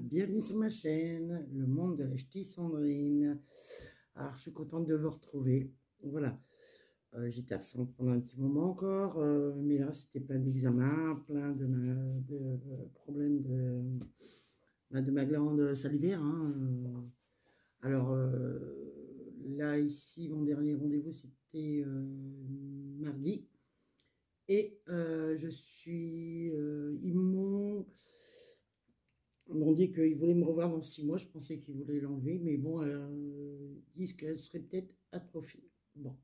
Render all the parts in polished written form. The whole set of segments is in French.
bienvenue sur ma chaîne, le monde de la ch'ti Sandrine. Alors, je suis contente de vous retrouver. Voilà, j'étais absente pendant un petit moment encore, mais là, c'était plein d'examens, plein de problèmes de ma glande salivaire, hein. Alors, là, ici, mon dernier rendez-vous, c'était mardi. Et ils m'ont dit qu'ils voulaient me revoir dans 6 mois. Je pensais qu'ils voulaient l'enlever, mais bon, ils disent qu'elle serait peut-être atrophiée. Bon,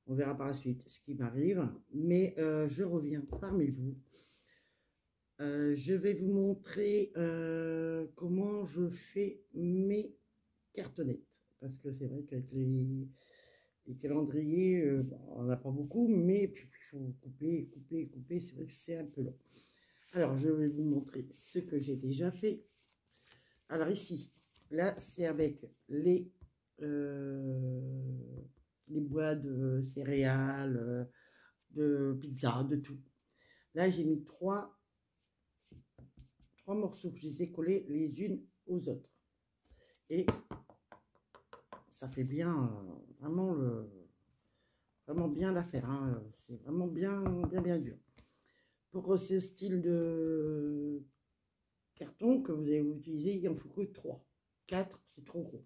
on verra par la suite ce qui m'arrive. Mais je reviens parmi vous. Je vais vous montrer comment je fais mes cartonnettes. Parce que c'est vrai qu'avec les calendriers, bon, on n'en a pas beaucoup, mais puis, il faut couper, couper, couper. C'est vrai que c'est un peu long. Alors, je vais vous montrer ce que j'ai déjà fait. Alors ici, là, c'est avec les boîtes de céréales, de pizza, de tout. Là, j'ai mis trois morceaux que je les ai collés les unes aux autres. Et ça fait bien, vraiment bien l'affaire, hein. C'est vraiment bien, bien, bien dur. Pour ce style de carton que vous allez utiliser, il en faut que 3. 4, c'est trop gros.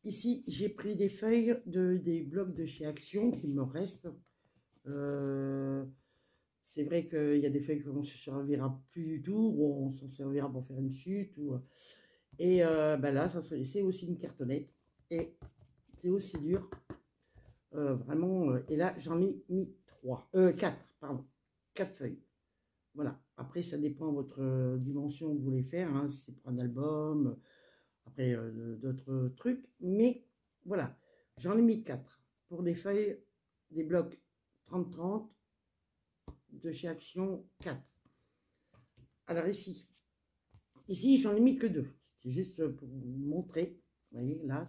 Ici, j'ai pris des feuilles des blocs de chez Action qui me restent. C'est vrai qu'il y a des feuilles qu'on ne se servira plus du tout, ou on s'en servira pour faire une chute. Et ben là, c'est aussi une cartonnette. Et c'est aussi dur. Vraiment. Et là, j'en ai mis 4, pardon. 4 feuilles. Voilà. Après, ça dépend de votre dimension que vous voulez faire, hein, si c'est pour un album, après d'autres trucs. Mais voilà, j'en ai mis 4 pour des feuilles, des blocs 30-30 de chez Action 4. Alors ici j'en ai mis que 2. C'était juste pour vous montrer. Vous voyez, là,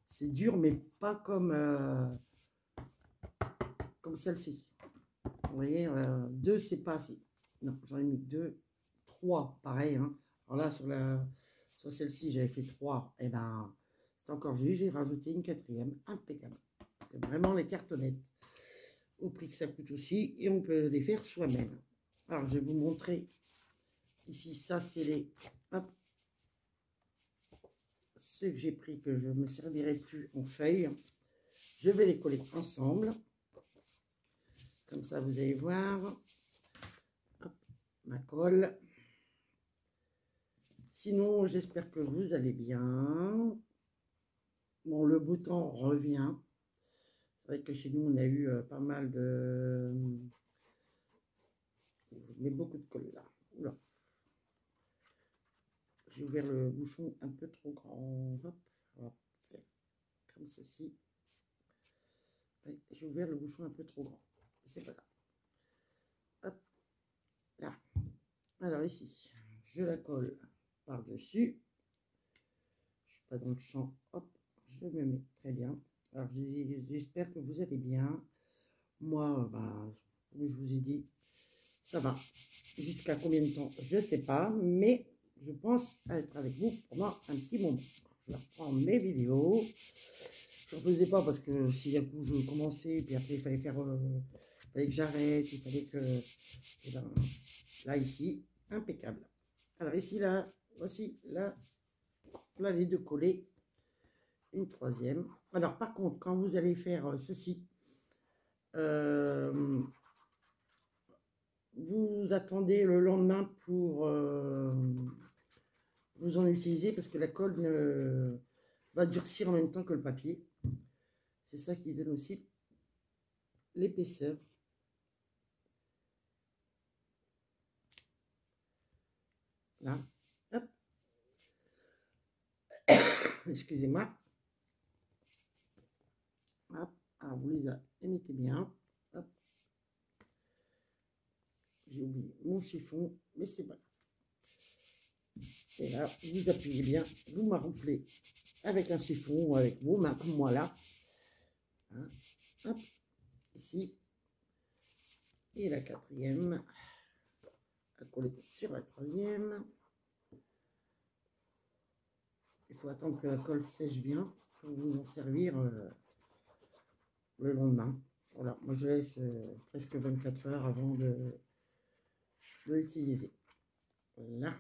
c'est dur, mais pas comme celle-ci. Vous voyez, 2, c'est pas assez. Non, j'en ai mis 2, 3, pareil, hein. Alors là, sur celle-ci, j'avais fait 3. Et ben, c'est encore juste. J'ai rajouté une 4e, impeccable. C'est vraiment les cartonnettes, au prix que ça coûte aussi. Et on peut les faire soi-même. Alors, je vais vous montrer. Ici, ça, c'est ceux que j'ai pris, que je ne me servirai plus en feuilles. Je vais les coller ensemble. Comme ça, vous allez voir. Hop, ma colle. Sinon, j'espère que vous allez bien. Bon, le beau temps revient. C'est vrai que chez nous, on a eu pas mal de... Je mets beaucoup de colle là. Oula. J'ai ouvert le bouchon un peu trop grand. Hop, on va faire comme ceci. Oui, j'ai ouvert le bouchon un peu trop grand. C'est pas grave. Hop, là. Alors ici, je la colle par-dessus. Je suis pas dans le champ. Hop, je me mets très bien. Alors j'espère que vous allez bien. Moi, bah, comme je vous ai dit, ça va. Jusqu'à combien de temps, je ne sais pas, mais je pense être avec vous pendant un petit moment. Je reprends mes vidéos. Je ne faisais pas parce que si d'un coup je commençais, puis après il fallait fallait que j'arrête, il fallait que... Et ben, là, ici, impeccable. Alors ici, là, voici, là les deux collés. Une 3e. Alors par contre, quand vous allez faire ceci, vous attendez le lendemain pour vous en utiliser parce que la colle va durcir en même temps que le papier. C'est ça qui donne aussi l'épaisseur. Là, hop. Excusez-moi. Hop. Alors vous les mettez bien. Hop. J'ai oublié mon chiffon, mais c'est pas grave. Et là, vous appuyez bien, vous marouflez avec un chiffon ou avec vos mains, comme moi là. Hein. Hop, ici. Et la 4e, à coller sur la 3e. faut attendre que la colle sèche bien pour vous en servir le lendemain. Voilà, moi je laisse presque 24 heures avant de l'utiliser. Là.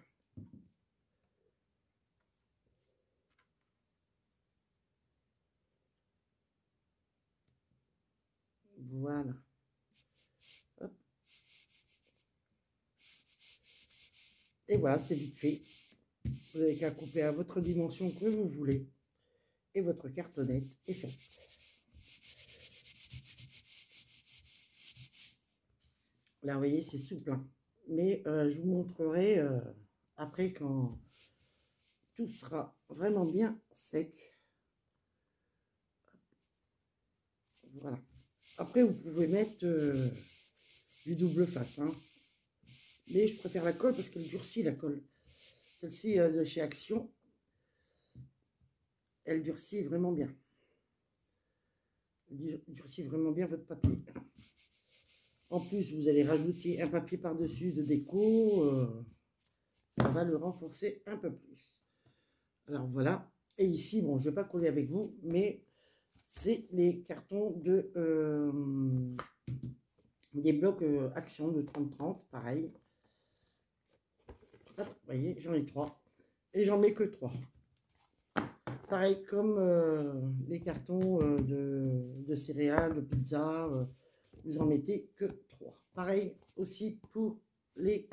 Voilà. Hop. Et voilà, c'est vite fait. Vous n'avez qu'à couper à votre dimension que vous voulez. Et votre cartonnette est faite. Là, vous voyez, c'est souple. Hein. Mais je vous montrerai après quand tout sera vraiment bien sec. Voilà. Après, vous pouvez mettre du double face. Hein. Mais je préfère la colle parce qu'elle durcit la colle. Celle-ci de chez Action, elle durcit vraiment bien. Elle durcit vraiment bien votre papier. En plus, vous allez rajouter un papier par-dessus de déco. Ça va le renforcer un peu plus. Alors voilà. Et ici, bon, je ne vais pas coller avec vous, mais c'est les cartons de des blocs Action de 30-30, pareil. Hop, vous voyez, j'en ai 3. Et j'en mets que 3. Pareil comme les cartons de céréales, de pizza, vous en mettez que 3. Pareil aussi pour les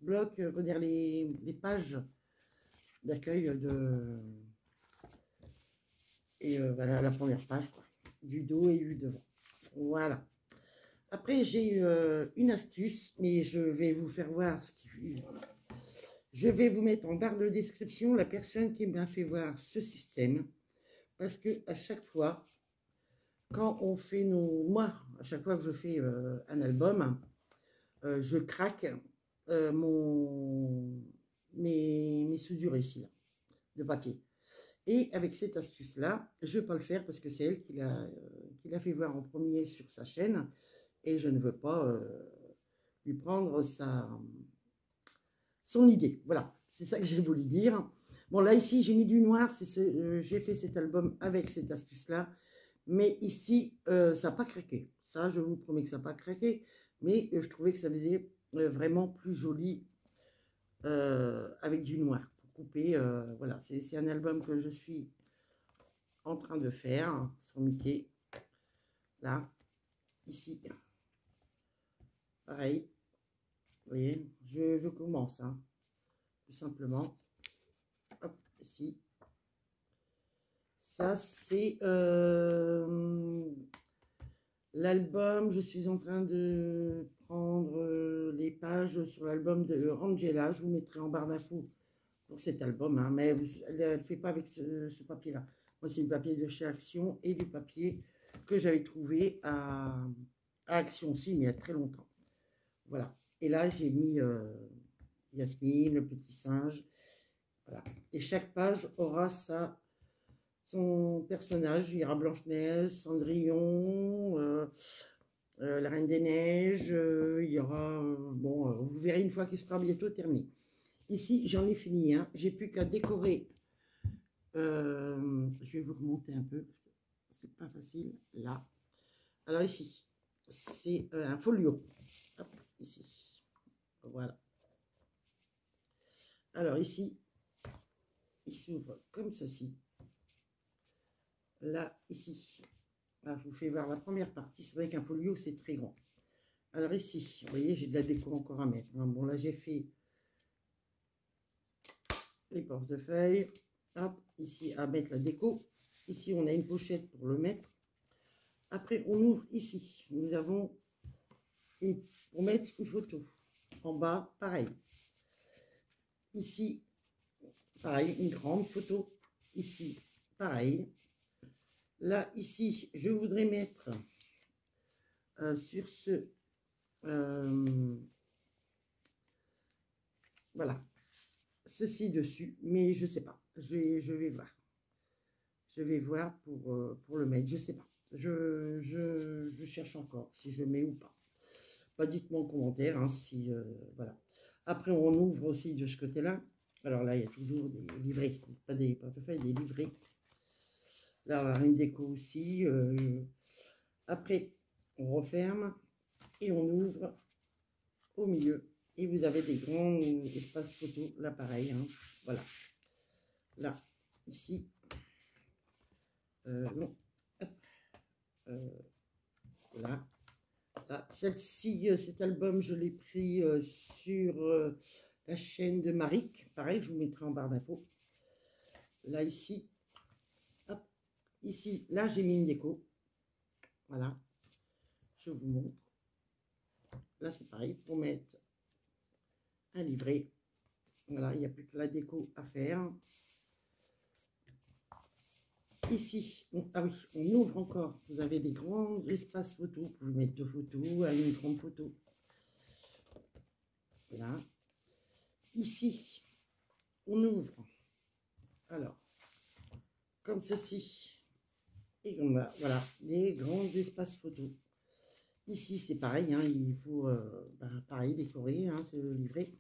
blocs, dire les pages d'accueil de... Et voilà la première page, quoi, du dos et du devant. Voilà. Après, j'ai une astuce, mais je vais vous faire voir ce qui... Je vais vous mettre en barre de description la personne qui m'a fait voir ce système. Parce que à chaque fois, quand on fait nos... Moi, à chaque fois que je fais un album, je craque mes soudures ici, là, de papier. Et avec cette astuce-là, je ne vais pas le faire parce que c'est elle qui l'a fait voir en premier sur sa chaîne. Et je ne veux pas lui prendre son idée. Voilà, c'est ça que j'ai voulu dire. Bon, là, ici, j'ai mis du noir. J'ai fait cet album avec cette astuce-là. Mais ici, ça n'a pas craqué. Ça, je vous promets que ça n'a pas craqué. Mais je trouvais que ça faisait vraiment plus joli avec du noir. Pour couper, voilà. C'est un album que je suis en train de faire sur Mickey. Là, ici. Pareil. Vous voyez, je commence, hein, tout simplement. Hop, ici. Ça, c'est l'album. Je suis en train de prendre les pages sur l'album de Angela. Je vous mettrai en barre d'infos pour cet album, hein, mais elle ne fait pas avec ce papier-là. Moi, c'est du papier de chez Action et du papier que j'avais trouvé à Action aussi, mais il y a très longtemps. Voilà. Et là, j'ai mis Yasmine, le petit singe. Voilà. Et chaque page aura son personnage. Il y aura Blanche-Neige, Cendrillon, la Reine des Neiges. Il y aura... bon, vous verrez une fois qu'il sera bientôt terminé. Ici, j'en ai fini. Hein. J'ai plus qu'à décorer. Je vais vous remonter un peu. C'est pas facile. Là. Alors ici, c'est un folio. Hop, ici. Voilà. Alors ici, il s'ouvre comme ceci. Là, ici. Alors, je vous fais voir la première partie. C'est vrai qu'un folio, c'est très grand. Alors ici, vous voyez, j'ai de la déco encore à mettre. Bon, là, j'ai fait les portefeuilles. Hop, ici, à mettre la déco. Ici, on a une pochette pour le mettre. Après, on ouvre ici. Nous avons pour mettre une photo. En bas, pareil. Ici, pareil, une grande photo. Ici, pareil. Là, ici, je voudrais mettre sur ce... voilà. Ceci dessus, mais je sais pas. Je vais voir. Je vais voir pour le mettre. Je sais pas. Je cherche encore si je mets ou pas. Dites-moi en commentaire. Hein, si, voilà. Après, on ouvre aussi de ce côté-là. Alors là, il y a toujours des livrets, pas des portefeuilles, des livrets. Là, une déco aussi. Après, on referme et on ouvre au milieu. Et vous avez des grands espaces photo, là pareil, hein. Voilà. Là, ici. Non. Hop. Là. Là. Celle-ci, cet album, je l'ai pris sur la chaîne de Maric. Pareil, je vous mettrai en barre d'infos. Là, ici. Hop. Ici, là, j'ai mis une déco. Voilà. Je vous montre. Là, c'est pareil, pour mettre un livret. Voilà, il n'y a plus que la déco à faire. Ici, ah oui, on ouvre encore. Vous avez des grands espaces photos. Vous pouvez mettre 2 photos à une grande photo. Là. Ici, on ouvre. Alors, comme ceci. Et on a, voilà, des grands espaces photos. Ici, c'est pareil, hein, il faut, pareil, décorer, hein, ce livret.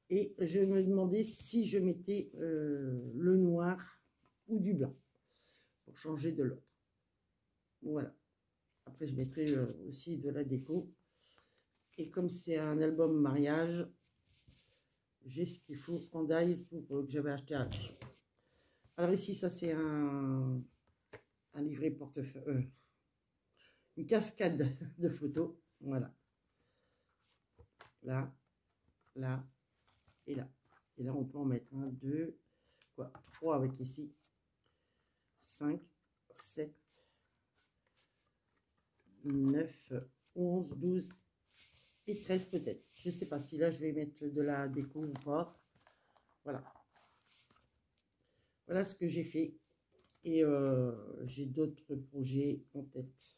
Et je me demandais si je mettais le noir ou du blanc pour changer de l'autre. Voilà. Après, je mettrai aussi de la déco. Et comme c'est un album mariage, j'ai ce qu'il faut en dies pour que j'avais acheté à Action. Alors ici, ça c'est un livret portefeuille, une cascade de photos. Voilà. Là, là et là. Et là, on peut en mettre 1, 2, 3 avec ici. 5, 7, 9, 11, 12 et 13 peut-être. Je ne sais pas si là, je vais mettre de la déco ou pas. Voilà. Voilà ce que j'ai fait. Et j'ai d'autres projets en tête.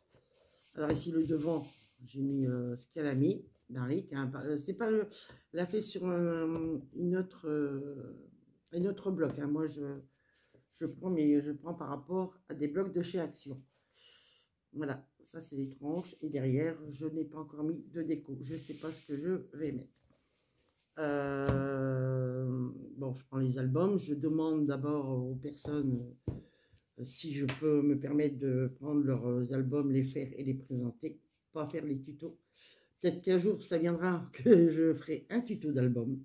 Alors ici, le devant, j'ai mis ce qu'elle a mis, d'Henri. C'est pas le... Elle a fait sur une autre bloc. Hein. Moi, je prends, mais je prends par rapport à des blocs de chez Action. Voilà, ça c'est les tranches. Et derrière, je n'ai pas encore mis de déco. Je ne sais pas ce que je vais mettre. Bon, je prends les albums. Je demande d'abord aux personnes si je peux me permettre de prendre leurs albums, les faire et les présenter. Pas faire les tutos. Peut-être qu'un jour, ça viendra que je ferai un tuto d'album.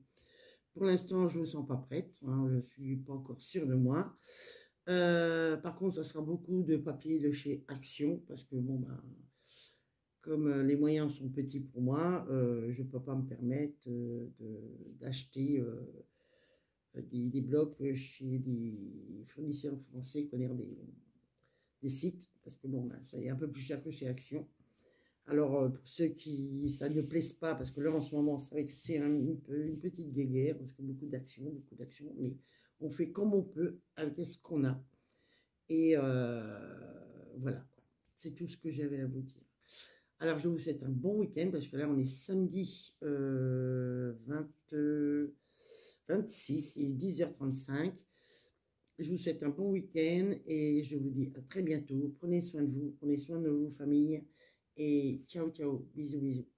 Pour l'instant, je ne me sens pas prête. Hein, je ne suis pas encore sûre de moi. Par contre, ça sera beaucoup de papier de chez Action parce que bon, bah, comme les moyens sont petits pour moi, je ne peux pas me permettre d'acheter des blocs chez des fournisseurs français, connaître des sites parce que bon, bah, ça est un peu plus cher que chez Action. Alors, pour ceux qui ça ne plaise pas, parce que là en ce moment, c'est vrai que c'est une petite guéguerre, parce que beaucoup d'actions, mais on fait comme on peut avec ce qu'on a. Et voilà, c'est tout ce que j'avais à vous dire. Alors, je vous souhaite un bon week-end, parce que là, on est samedi 26 et 10h35. Je vous souhaite un bon week-end et je vous dis à très bientôt. Prenez soin de vous, prenez soin de vos familles et ciao, ciao, bisous, bisous.